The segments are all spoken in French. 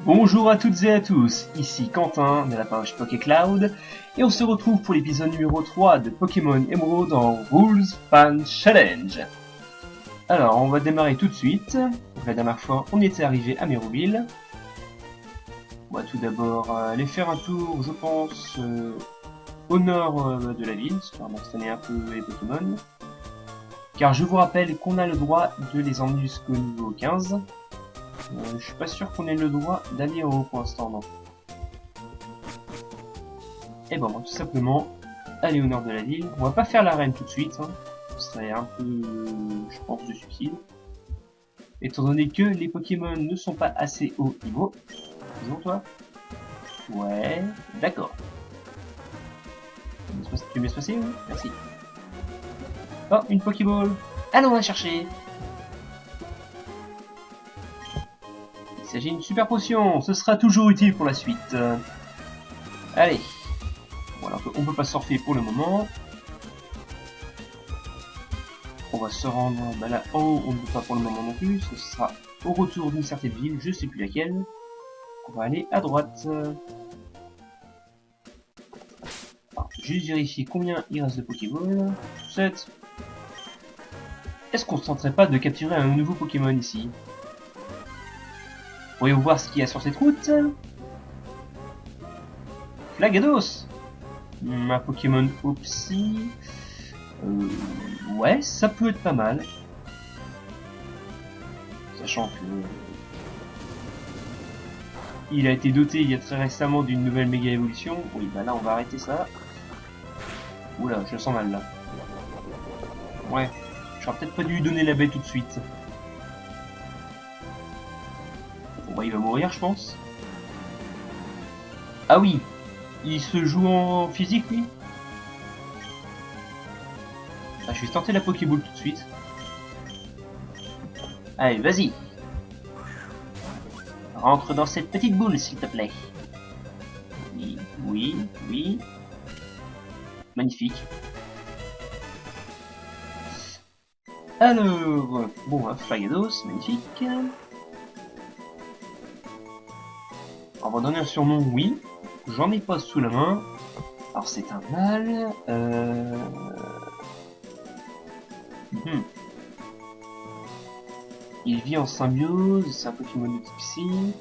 Bonjour à toutes et à tous, ici Quentin de la page PokéCloud et on se retrouve pour l'épisode numéro 3 de Pokémon Emerald dans Rules Fan Challenge. Alors on va démarrer tout de suite. La dernière fois on était arrivé à Méroville. On va tout d'abord aller faire un tour, je pense, au nord de la ville, histoire d'entraîner un peu les Pokémon. Car je vous rappelle qu'on a le droit de les emmener jusqu'au niveau 15. Je suis pas sûr qu'on ait le droit d'aller en haut pour l'instant, non. Et bon, tout simplement, aller au nord de la ville. On va pas faire l'arène tout de suite, hein. Ce serait un peu, je pense, de suicide. Étant donné que les Pokémon ne sont pas assez haut niveau. Disons toi. Ouais, d'accord. Tu me laisses passer, oui? Merci. Oh, une Pokéball. Allons la chercher. Il s'agit d'une super potion. Ce sera toujours utile pour la suite. Allez. Voilà, on peut pas surfer pour le moment. On va se rendre là en haut, on ne peut pas pour le moment non plus. Ce sera au retour d'une certaine ville, je sais plus laquelle. On va aller à droite. Alors, juste vérifier combien il reste de Pokéball. 7. Est-ce qu'on ne tenterait pas de capturer un nouveau Pokémon ici? Pourriez-vous voir ce qu'il y a sur cette route? Flagados. Un Pokémon Opsy. Ouais, ça peut être pas mal. Sachant que il a été doté il y a très récemment d'une nouvelle méga évolution. Oui, bah là on va arrêter ça. Oula, je le sens mal là. Ouais, j'aurais peut-être pas dû lui donner la baie tout de suite. Bon bah il va mourir je pense. Ah oui, il se joue en physique lui. Ah, je vais tenter la Pokéball tout de suite. Allez, vas-y. Rentre dans cette petite boule s'il te plaît. Oui, oui, oui. Magnifique. Alors, bon, Flagados, magnifique. On va donner un surnom, oui. J'en ai pas sous la main. Alors c'est un mâle. Il vit en symbiose, c'est un Pokémon de type Psy.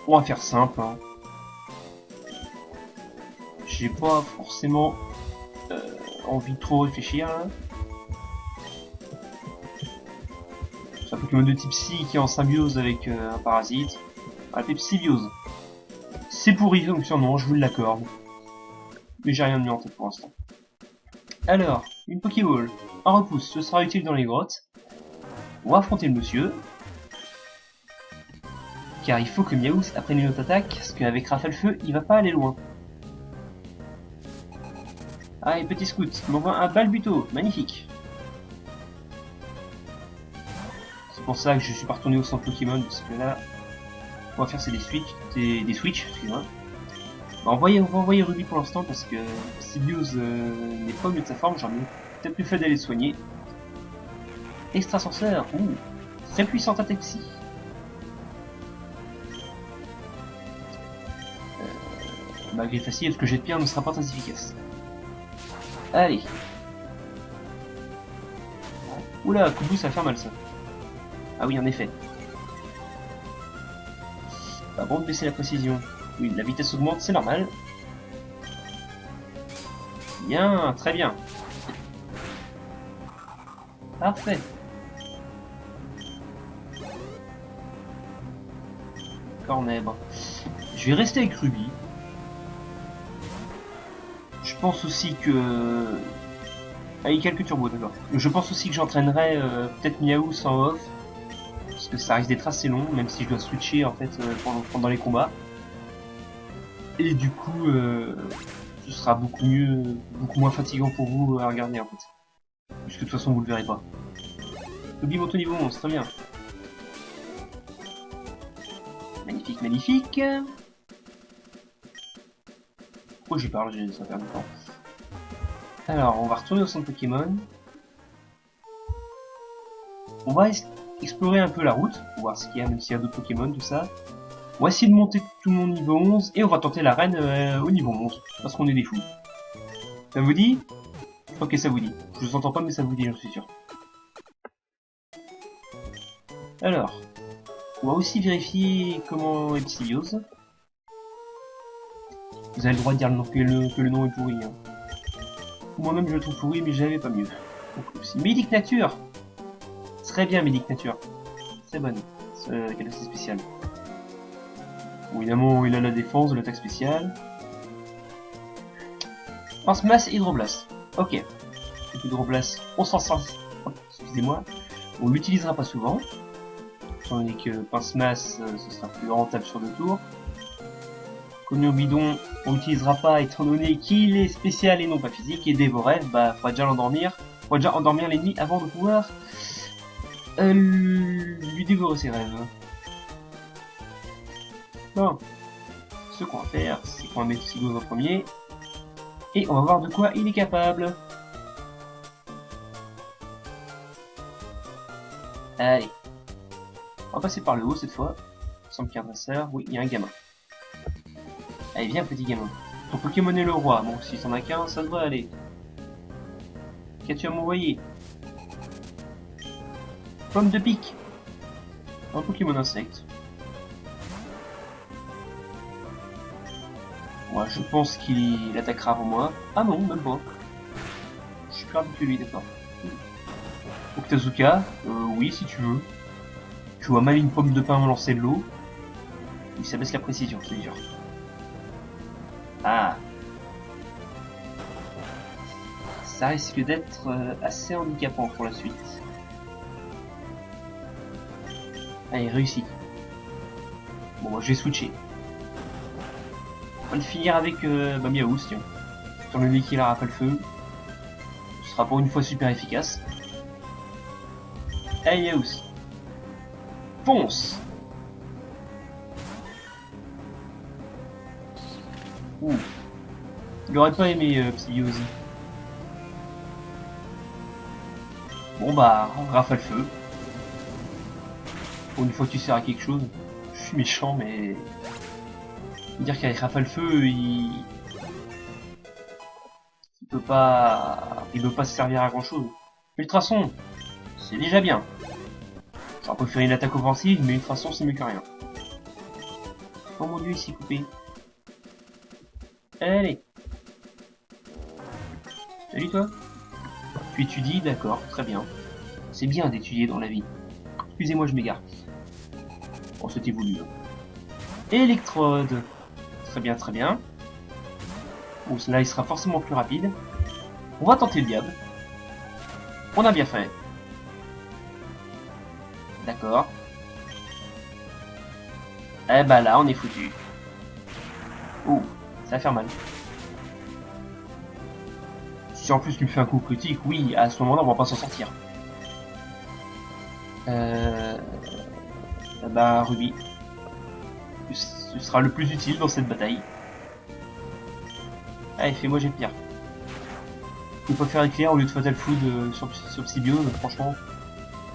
On va faire simple. Hein. J'ai pas forcément envie de trop réfléchir. Là. C'est un Pokémon de type Psy qui est en symbiose avec un parasite. Un type Psybiose. C'est pourri comme surnom, je vous l'accorde. Mais j'ai rien de mieux en tête pour l'instant. Alors, une Pokéball. Un repousse, ce sera utile dans les grottes. On va affronter le monsieur. Car il faut que Miaous apprenne une autre attaque, parce qu'avec Rafale Feu, il va pas aller loin. Ah, et petit scout, il m'envoie un Balbuto, magnifique. C'est pour ça que je suis pas retourné au centre Pokémon, parce que là, on va faire c'est des switch, excusez-moi. On va envoyer Ruby pour l'instant, parce que Sibius n'est pas au mieux de sa forme, j'en ai peut-être plus fait d'aller le soigner. Extrasenseur, ouh, très puissante attaque psy. Malgré facile, parce que jet de pierre ne sera pas très efficace. Allez. Oula, coup de bout, ça va faire mal ça. Ah oui, en effet. Pas bon de baisser la précision. Oui, la vitesse augmente, c'est normal. Bien, très bien. Parfait. Cornèbre. Je vais rester avec Ruby. Je pense aussi que... Ah, il calcule turbo, d'accord. Je pense aussi que j'entraînerai peut-être Miaous en off. Parce que ça risque d'être assez long, même si je dois switcher en fait pendant les combats. Et du coup, ce sera beaucoup mieux, beaucoup moins fatigant pour vous à regarder en fait. Puisque de toute façon vous le verrez pas. Ruby monte au niveau 11, très bien. Magnifique, magnifique. Pourquoi j'y parle, ça perd du temps. Alors, on va retourner au centre Pokémon. on va explorer un peu la route, pour voir ce qu'il y a, même s'il y a d'autres Pokémon, tout ça. On va essayer de monter tout le monde niveau 11, et on va tenter l'arène au niveau 11, parce qu'on est des fous. Ça vous dit? Ok, ça vous dit. Je vous entends pas, mais ça vous dit, j'en suis sûr. Alors, on va aussi vérifier comment est Psybiose. Vous avez le droit de dire que le nom est pourri. Hein. Moi-même je le trouve pourri, mais j'avais pas mieux. Donc, aussi. Médic Nature. Très bien, Médic Nature. Très bonne. Capacité spéciale. Bon, évidemment, il a la défense, de l'attaque spéciale. Pince-masse et Hydroblast. Ok. Hydroblast, on s'en sort. Excusez-moi. On l'utilisera pas souvent. Étant donné que Pince-masse, ce sera plus rentable sur 2 tours. Cognon bidon, on l'utilisera pas étant donné qu'il est spécial et non pas physique. Et Dévorève, bah faudra déjà l'endormir. Faudra déjà endormir l'ennemi avant de pouvoir lui dévorer ses rêves. Bon. Ce qu'on va faire, c'est qu'on va mettre Psybiose en premier. Et on va voir de quoi il est capable. Allez. On va passer par le haut cette fois. Il semble qu'il y a un dresseur. Oui, il y a un gamin. Allez, viens petit gamin. Ton Pokémon est le roi. Bon, si t'en as qu'un, ça devrait aller. Qu'as-tu à m'envoyer? Pomme de pique. Un Pokémon insecte. Moi, je pense qu'il attaquera avant moi. Ah non, même pas. Je suis plus rapide que lui, d'accord. Octazooka, oui, si tu veux. Tu vois mal une pomme de pain lancer de l'eau. Oui, ça baisse la précision, c'est dur. Ah. Ça risque d'être assez handicapant pour la suite. Allez, réussi. Bon, moi, je vais switcher. On va le finir avec Miaous, tiens. Étant donné qu'il a rafale feu. Ce sera pour une fois super efficace. Allez, Miaous. Ponce. Ouh. Il aurait pas aimé Psybiose. Bon bah, rafale feu. Pour une fois que tu sers à quelque chose. Je suis méchant, mais... dire qu'avec rafale feu, il peut pas se servir à grand chose. Ultrason, c'est déjà bien. J'aurais préféré une attaque offensive, mais Ultrason c'est mieux que rien. Oh mon dieu, il s'est coupé. Allez. Salut toi. Tu étudies, d'accord, très bien. C'est bien d'étudier dans la vie. Excusez-moi, je m'égare. Bon, c'était voulu. Électrode. Très bien, très bien. Bon, là, il sera forcément plus rapide. On va tenter le diable. On a bien fait. D'accord. Eh bah là, on est foutu. Oh, ça va faire mal. Si en plus tu me fais un coup critique, oui, à ce moment-là, on va pas s'en sortir. Bah, Ruby. Ce sera le plus utile dans cette bataille. Allez, fais-moi j'ai pire. Tu peux pas faire éclair au lieu de Fatal Food sur Psybiose, franchement.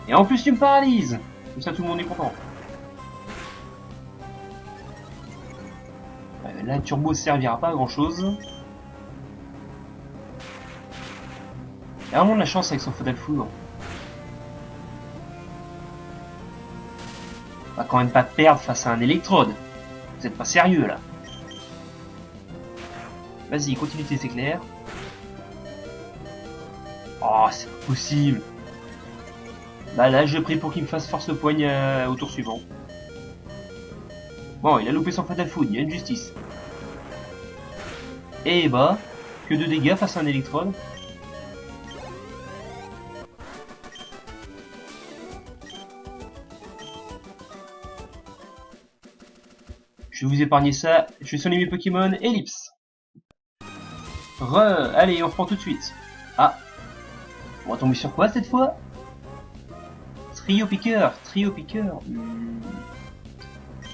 Et en plus, tu me paralyses. Comme ça, tout le monde est content. Là, Turbo servira pas à grand chose. Il a vraiment de la chance avec son Fatal Food. On va quand même pas perdre face à un électrode. Vous êtes pas sérieux là. Vas-y, continue tes éclairs. Oh, c'est pas possible. Bah là, je prie pour qu'il me fasse force le poigne au tour suivant. Bon, il a loupé son Fatal Food, il y a une justice. Et bah, que de dégâts face à un électrode. Je vais vous épargner ça, je vais soigner mes Pokémon, Ellipse. Allez, on reprend tout de suite. Ah, on va tomber sur quoi cette fois? Trio piqueur.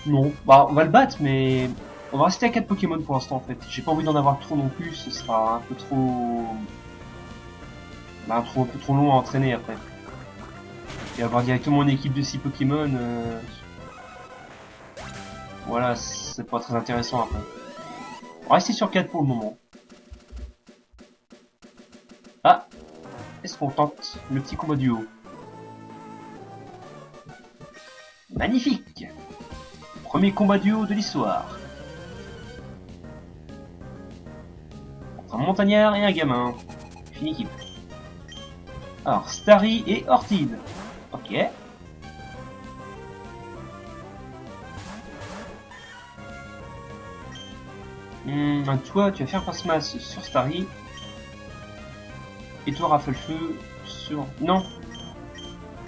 Non, bah on va le battre, mais on va rester à 4 Pokémon pour l'instant en fait. J'ai pas envie d'en avoir trop non plus, ce sera un peu trop... Bah, un peu trop long à entraîner après. Et avoir directement une équipe de 6 Pokémon, voilà, c'est pas très intéressant après. On va rester sur 4 pour le moment. Ah, est-ce qu'on tente le petit combat duo? Magnifique! Premier combat duo de l'histoire. Entre un montagnard et un gamin. Fine équipe. Alors, Starry et Ortide. Ok. Toi, tu vas faire passe-masse sur Starry. Et toi, Rafale-Feu sur... Non.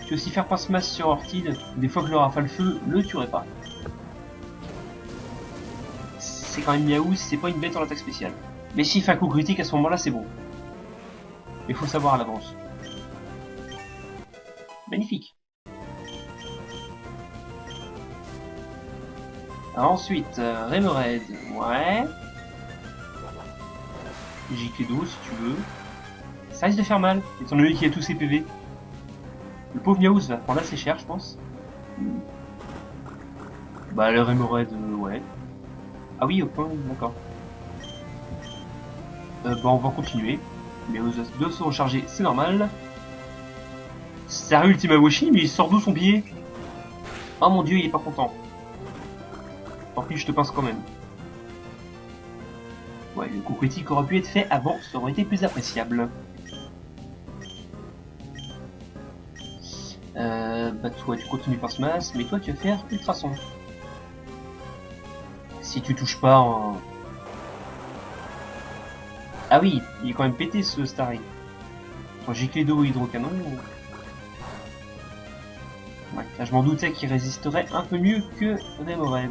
Tu vas aussi faire passe-masse sur Ortide. Des fois que le Rafale-Feu le tuerait pas. C'est quand même Miaou, c'est pas une bête en attaque spéciale. Mais s'il fait un coup critique à ce moment-là, c'est bon. Il faut savoir à l'avance. Magnifique. Alors ensuite, Remoraid. Ouais. Jikedo si tu veux. Ça risque de faire mal, étant donné qu'il a tous ses PV. Le pauvre Miaouz va prendre assez cher, je pense. Bah, le Remoraid, ouais. Ah oui, au point, d'accord. Bah, on va continuer. Miaouz doit se recharger, c'est normal. Sérieux, Ultima Washi, mais il sort d'où son pied? Oh mon dieu, il est pas content. Tant pis, je te pince quand même. Ouais, le coup critique aurait pu être fait avant, ça aurait été plus appréciable. Bah toi tu continues par ce masse, mais toi tu vas faire ultrason. Si tu touches pas en... Ah oui, il est quand même pété ce Starry. Attends, j'ai clé d'eau hydrocanon. Ouais, là, je m'en doutais qu'il résisterait un peu mieux que Remoraid.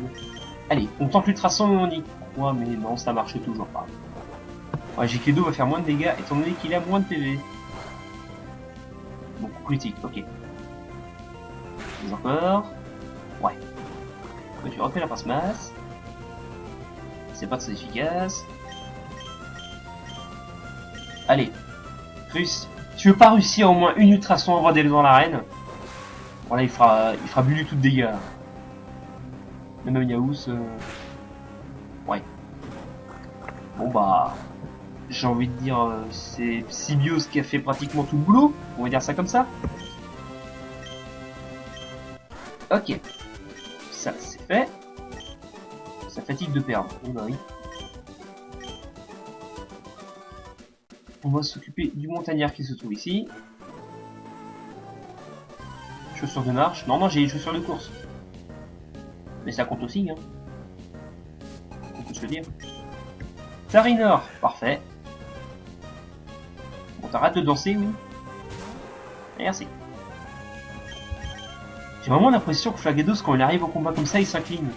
Allez, on tente l'ultrason et on y croit, mais non, ça marche toujours pas. Ouais, Jikedo va faire moins de dégâts étant donné qu'il a moins de PV. Bon, coup critique, ok. Mais encore. Ouais. Ouais, tu refais la passe-masse. C'est pas très efficace. Allez. Plus. Tu veux pas réussir au moins une ultrason avant d'aller dans l'arène? Voilà, il fera bulle tout de dégâts. Même Yaous. Ouais. Bon bah. J'ai envie de dire, c'est Psybios qui a fait pratiquement tout le boulot. On va dire ça comme ça. Ok. Ça, c'est fait. Ça fatigue de perdre. Oh bah oui. On va s'occuper du montagnard qui se trouve ici. Chaussures de marche. Non, j'ai les chaussures de course. Mais ça compte aussi, hein. On peut se le dire. Tarinor, parfait. Bon, t'arrêtes de danser, oui. Merci. J'ai vraiment l'impression que Flagados, quand il arrive au combat comme ça, il s'incline.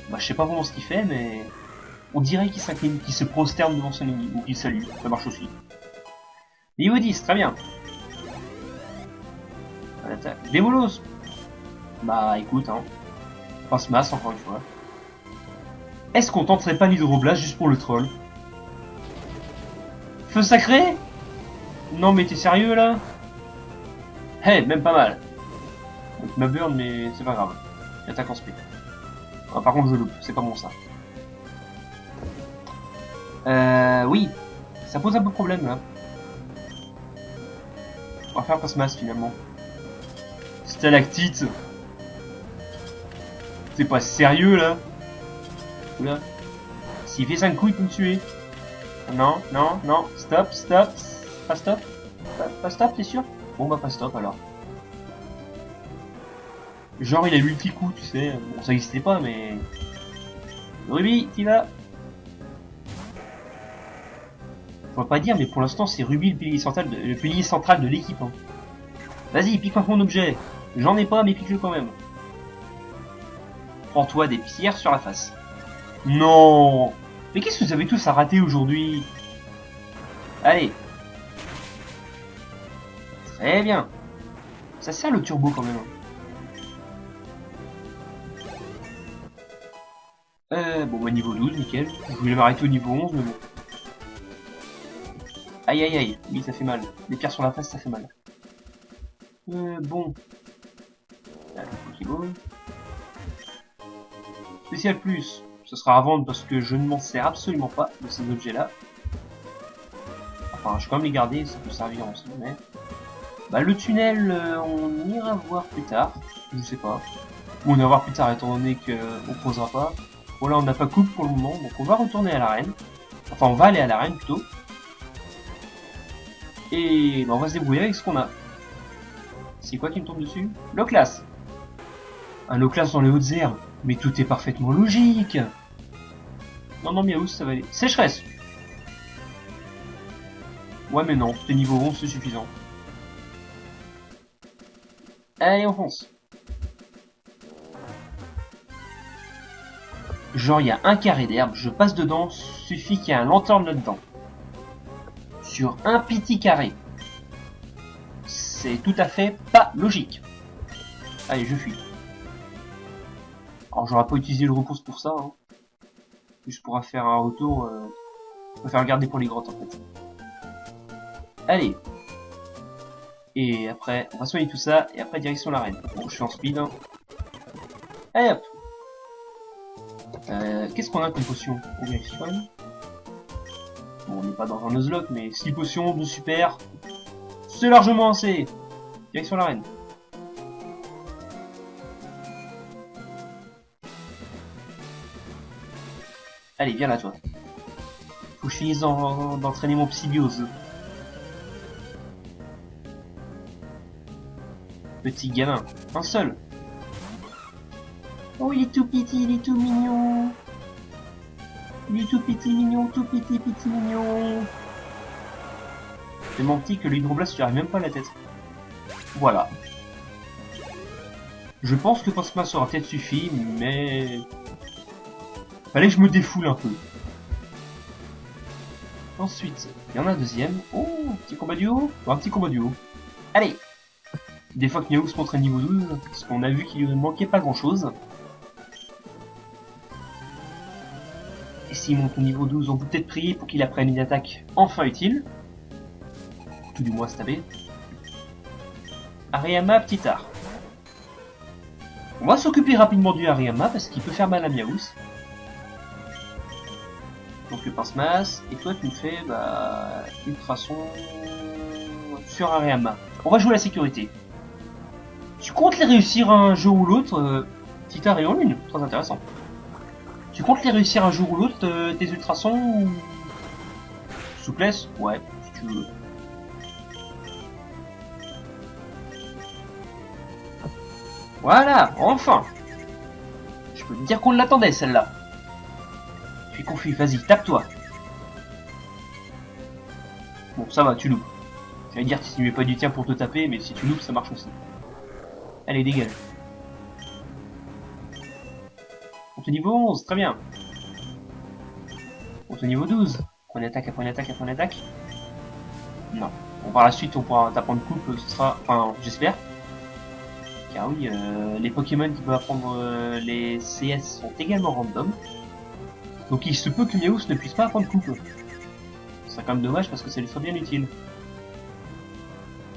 Bah, je sais pas vraiment ce qu'il fait, mais... On dirait qu'il s'incline, qu'il se prosterne devant son ennemi, ou qu'il salue. Ça marche aussi. Niveau 10, très bien. Démolos. Bah, écoute, hein. Passe-masse, encore une fois. Est-ce qu'on tenterait pas l'hydroblast juste pour le troll? Feu sacré? Non mais t'es sérieux là? Hey, même pas mal. Donc ma burn mais c'est pas grave. Attaque en speed. Ah, par contre je loupe, c'est pas bon ça. Oui. Ça pose un peu de problème là. On va faire passe-masse finalement. Stalactite. C'est pas sérieux là? Oula. S'il fait 5 coups il peut me tuer. Non, non, non, stop, stop. Pas stop? Pas stop, t'es sûr? Bon bah pas stop alors. Genre il a multi-coup, tu sais. Bon ça existait pas mais... Ruby, t'y vas? Je vais pas dire mais pour l'instant c'est Ruby le pilier central de l'équipe. Hein. Vas-y, pique-moi mon objet. J'en ai pas mais pique-le quand même. Prends-toi des pierres sur la face. Non! Mais qu'est-ce que vous avez tous à rater aujourd'hui? Allez. Très bien. Ça sert le turbo quand même. Bon bah niveau 12, nickel. Je voulais m'arrêter au niveau 11 mais bon. Aïe aïe aïe, oui ça fait mal. Les pierres sur la face ça fait mal. Bon. Pokéball. Spécial plus, ce sera à vendre parce que je ne m'en sers absolument pas de ces objets-là. Enfin, je vais quand même les garder, ça peut servir aussi, mais... Bah, le tunnel, on ira voir plus tard. Je sais pas. Ou on ira voir plus tard, étant donné qu'on creusera pas. Voilà, on n'a pas coupe pour le moment, donc on va retourner à l'arène. Enfin, on va aller à l'arène plutôt. Et bah, on va se débrouiller avec ce qu'on a. C'est quoi qui me tombe dessus? Loclas. Un Loclas dans les hautes herbes. Mais tout est parfaitement logique. Non, non, Miaou, ça va aller. Sécheresse. Ouais, mais non, t'es niveau 11, c'est suffisant. Allez, on fonce. Genre, il y a un carré d'herbe, je passe dedans, suffit qu'il y ait un lanterne là-dedans. Sur un petit carré. C'est tout à fait pas logique. Allez, je fuis. Alors, j'aurais pas utilisé le repousse pour ça. Hein. Je pourrais faire un retour. Je peux faire garder pour les grottes en fait. Allez. Et après, on va soigner tout ça. Et après, direction l'arène. Bon, je suis en speed. Hein. Allez hop. Qu'est-ce qu'on a comme potion? Bon, on n'est pas dans un Nuzlocke, mais 6 potions de super. C'est largement assez. Direction l'arène. Allez, viens là, toi. Faut que je finisse d'entraîner mon Psybiose. Petit gamin. Un seul. Oh, il est tout petit, il est tout mignon. Il est tout petit, mignon, tout petit, petit, mignon. C'est menti que l'hydroblast, tu arrives même pas à la tête. Voilà. Je pense que Pasmas aura peut-être suffi, mais... Fallait que je me défoule un peu. Ensuite, il y en a un deuxième. Oh, un petit combat duo. Un petit combat duo. Allez. Des fois que Niaoux se montre à niveau 12, parce qu'on a vu qu'il lui manquait pas grand chose. Et s'il monte au niveau 12, on peut peut-être prier pour qu'il apprenne une attaque enfin utile. Tout du moins stabé. Hariyama, petit art. On va s'occuper rapidement du Hariyama parce qu'il peut faire mal à Miaous. Donc le pince-masse, et toi tu me fais ultrason sur Hariyama. On va jouer la sécurité. Tu comptes les réussir un jour ou l'autre, Tita et en lune, très intéressant. Tu comptes les réussir un jour ou l'autre, tes ultrasons ou... Souplesse? Ouais, si tu veux. Voilà, enfin. Je peux te dire qu'on l'attendait celle-là. Je suis confus, vas-y, tape-toi. Bon, ça va, tu loupes. J'allais dire si tu mets pas du tien pour te taper, mais si tu loupes, ça marche aussi. Allez, dégage. On te niveau 11, très bien. On te niveau 12. Point attaque, après une attaque, après une attaque. Non. Bon, par la suite, on pourra t'apprendre coupe, ce sera... Enfin, j'espère. Car oui, les Pokémon qui peuvent apprendre les CS sont également random. Donc il se peut que Miaous ne puisse pas apprendre coupe. C'est quand même dommage parce que ça lui serait bien utile.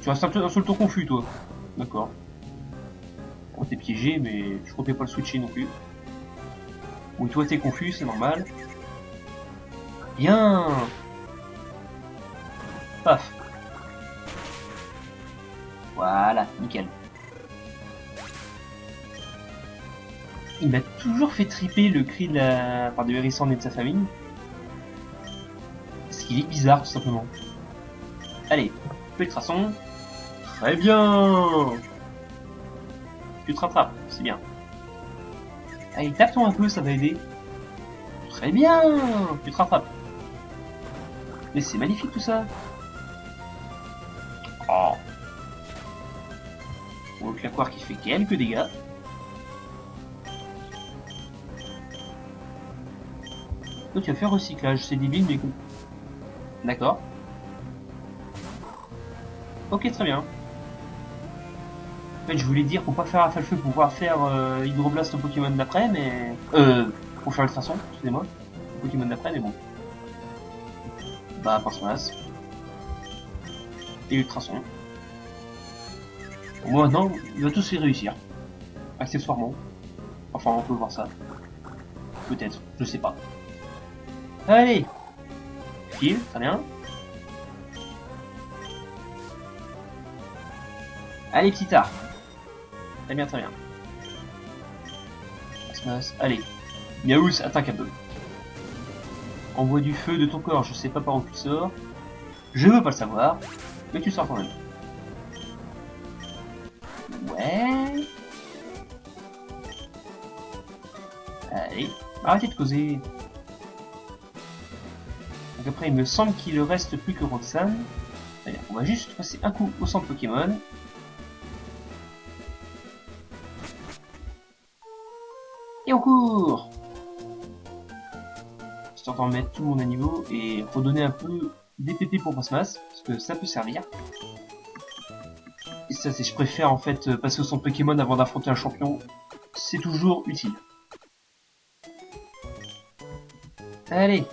Tu restes un seul tour confus, toi. D'accord. Bon, t'es piégé, mais je comptais pas le switcher non plus. Oui, toi t'es confus, c'est normal. Bien. Paf. Voilà, nickel. Il m'a toujours fait triper le cri de Hérisson et de sa famille. Parce qu'il est bizarre, tout simplement. Allez, ultrason. Très bien. Tu te rattrapes, c'est bien. Allez, tape-toi un peu, ça va aider. Très bien. Tu te rattrapes. Mais c'est magnifique tout ça. Oh. Bon, le claquoir qui fait quelques dégâts. Toi, tu vas faire recyclage, c'est débile, mais écoute. D'accord. Ok, très bien. En fait, je voulais dire pour pas faire Rafale Feu, pour pouvoir faire Hydroblast au Pokémon d'après, mais... pour faire Ultrason, excusez-moi. Au Pokémon d'après, mais bon. Bah, Pince-Masse. Et Ultrason. Bon, maintenant, il va tous les réussir. accessoirement. Enfin, on peut voir ça. Peut-être, je sais pas. Allez, file, très bien. Allez, petit art. Très bien, très bien. Allez, Miaous, attaque un peu. Envoie du feu de ton corps, je sais pas par où tu sors. Je veux pas le savoir, mais tu sors quand même. Ouais. Allez, arrêtez de causer. Donc après, il me semble qu'il ne reste plus que Roxane. Allez, on va juste passer un coup au centre Pokémon. Et on court. Histoire d'en mettre tout le monde à niveau et redonner un peu d'EPP pour Passmas, parce que ça peut servir. Et ça, c'est je préfère en fait passer au centre Pokémon avant d'affronter un champion. C'est toujours utile. Allez.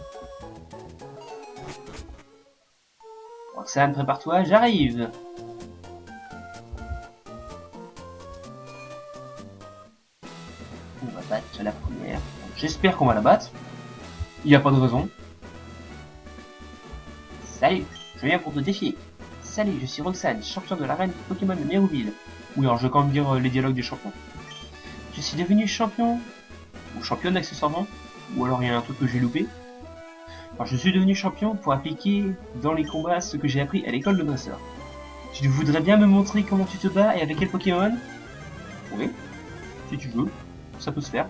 Roxane, prépare-toi, j'arrive. On va battre la première. J'espère qu'on va la battre. Il n'y a pas de raison. Salut, je viens pour te défier. Salut, je suis Roxane, champion de l'arène Pokémon de Mérouville. Oui, alors je vais quand même dire les dialogues des champions. Je suis devenu champion, ou championne accessoirement, ou alors il y a un truc que j'ai loupé. Alors je suis devenu champion pour appliquer dans les combats ce que j'ai appris à l'école de dresseur. Tu voudrais bien me montrer comment tu te bats et avec quel Pokémon? Oui, si tu veux, ça peut se faire.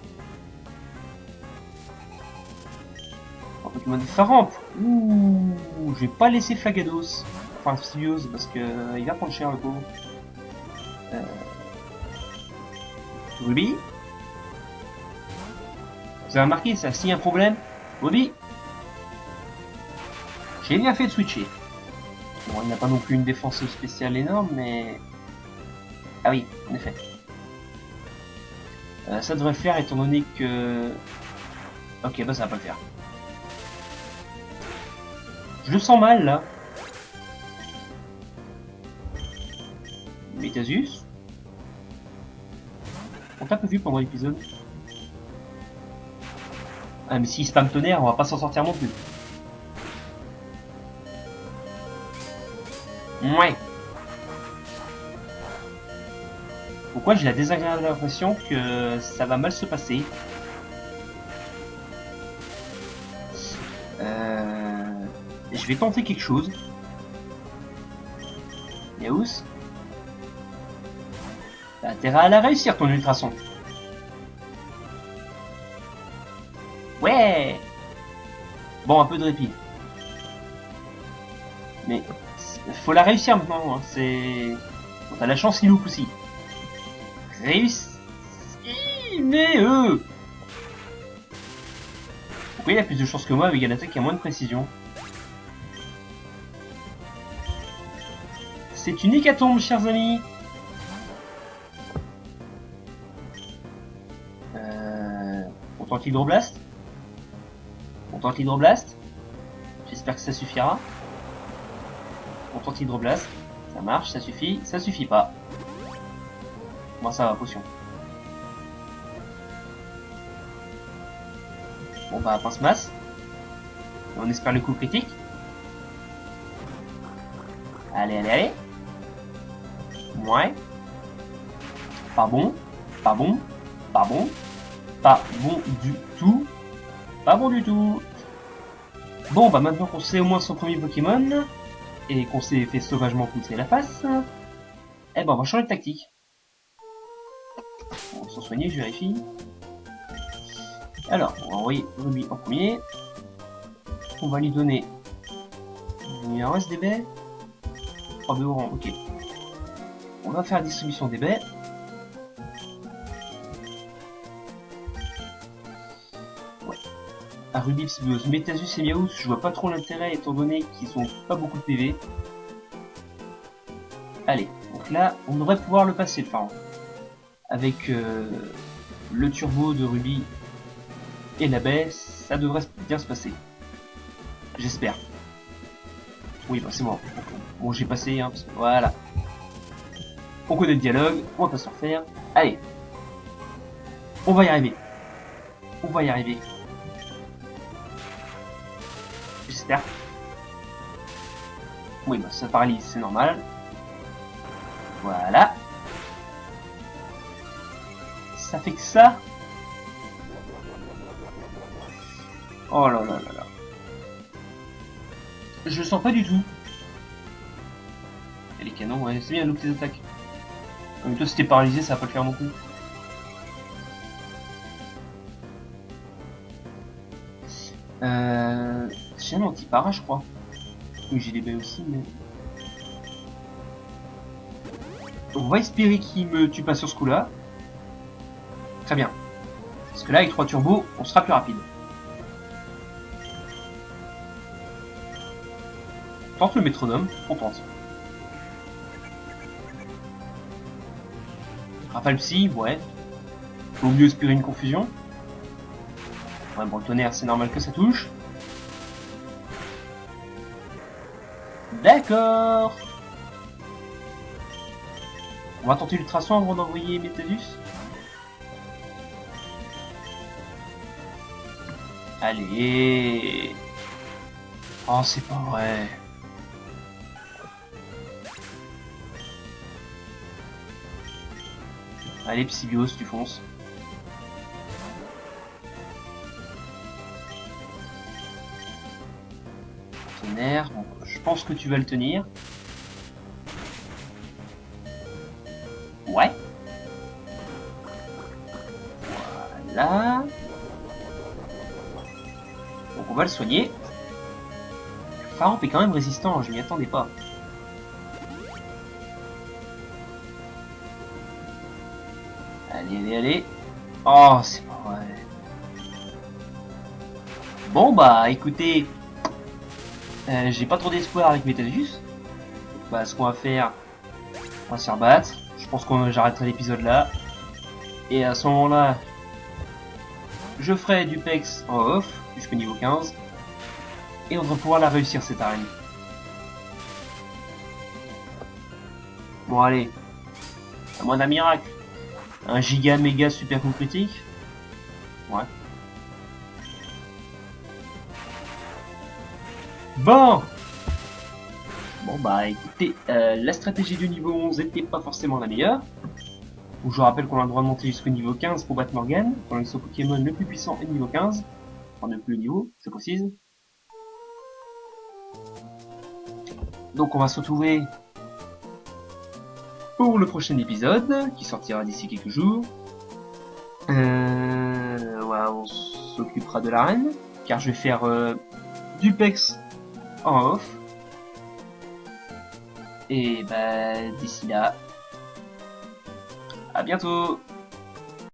Un Pokémon de Faramp. Ouh, je vais pas laisser Flagados. Enfin, Silios, parce que il va prendre cher le pauvre. Ruby. Vous avez remarqué ça, s'il y a un problème, Ruby. J'ai bien fait de switcher. Bon, il n'a pas non plus une défense spéciale énorme, mais... Ah oui, en effet. Ça devrait le faire étant donné que... Ok, bah ça va pas le faire. Je le sens mal, là. Metasus. On t'a pas vu pendant l'épisode. Ah, mais s'il spam tonnerre, on va pas s'en sortir non plus. Ouais. Pourquoi j'ai la désagréable impression que ça va mal se passer? Je vais tenter quelque chose. Yaous. T'as intérêt à la réussir ton ultrason. Ouais. Bon, un peu de répit. Mais faut la réussir maintenant. Hein. C'est. Bon, t'as la chance, il loupe aussi. Réussi. Mais pourquoi il a plus de chance que moi avec une attaque qui a moins de précision? C'est une hécatombe, chers amis. On tente l'hydroblast. On tente l'hydroblast. J'espère que ça suffira. On tente l'hydroblast. Ça marche, ça suffit pas. Bon, ça va, potion. Bon bah, pince-masse. On espère le coup critique. Allez, allez, allez. Ouais. Pas bon. Pas bon. Pas bon. Pas bon du tout. Pas bon du tout. Bon bah maintenant qu'on sait au moins son premier Pokémon, et qu'on s'est fait sauvagement poutrer la face, eh ben on va changer de tactique. On va s'en soigner, je vérifie. Alors, on va envoyer Ruby en premier. On va lui donner... Il en reste des baies. 3 baies orange, ok. On va faire la distribution des baies. Ouais. À Ruby, Metasus et Miaous, je vois pas trop l'intérêt étant donné qu'ils ont pas beaucoup de PV. Allez, donc là, on devrait pouvoir le passer le phare. Avec le turbo de Ruby et la baie, ça devrait bien se passer. J'espère. Oui, bah c'est bon. Bon, j'ai passé, hein, parce que voilà. On connaît le dialogue, on va pas se refaire. Allez. On va y arriver. On va y arriver. J'espère. Oui, bah ça paralyse, c'est normal. Voilà. Ça fait que ça. Oh là là là là. Je le sens pas du tout. Et les canons, ouais, c'est bien, loup tes attaques. Mais toi, si t'es paralysé, ça va pas le faire non plus. J'ai un anti-para, je crois. Oui, j'ai des baies aussi, mais... On va espérer qu'il me tue pas sur ce coup-là. Très bien. Parce que là, avec 3 turbos, on sera plus rapide. Tente le métronome, on tente. Rafale psy, ouais. Faut mieux espérer une confusion. Ouais, bon, le tonnerre, c'est normal que ça touche. D'accord. On va tenter l'ultrason avant d'envoyer Métasus. Allez. Oh, c'est pas vrai. Allez, Psybios, tu fonces. Tonnerre, bon, je pense que tu vas le tenir. Ouais. Voilà. Donc on va le soigner. Faramp est quand même résistant, je m'y attendais pas. Allez, allez, allez. Oh, c'est pas vrai. Bon bah écoutez, j'ai pas trop d'espoir avec Métasus. Bah ce qu'on va faire, on va se faire battre. Je pense que j'arrêterai l'épisode là. Et à ce moment-là, je ferai du PEX en off, jusqu'au niveau 15. Et on va pouvoir la réussir cette arène. Bon allez, à moins d'un miracle. Un giga méga super coup critique. Ouais. Bon. Bon bah écoutez, la stratégie du niveau 11 était pas forcément la meilleure. Donc, je vous rappelle qu'on a le droit de monter jusqu'au niveau 15 pour battre Morgan, dans le Pokémon le plus puissant est niveau 15. Enfin le plus haut niveau, je précise. Donc on va se retrouver pour le prochain épisode, qui sortira d'ici quelques jours. Voilà, on s'occupera de l'arène, car je vais faire du PEX en off. Et bah d'ici là, à bientôt.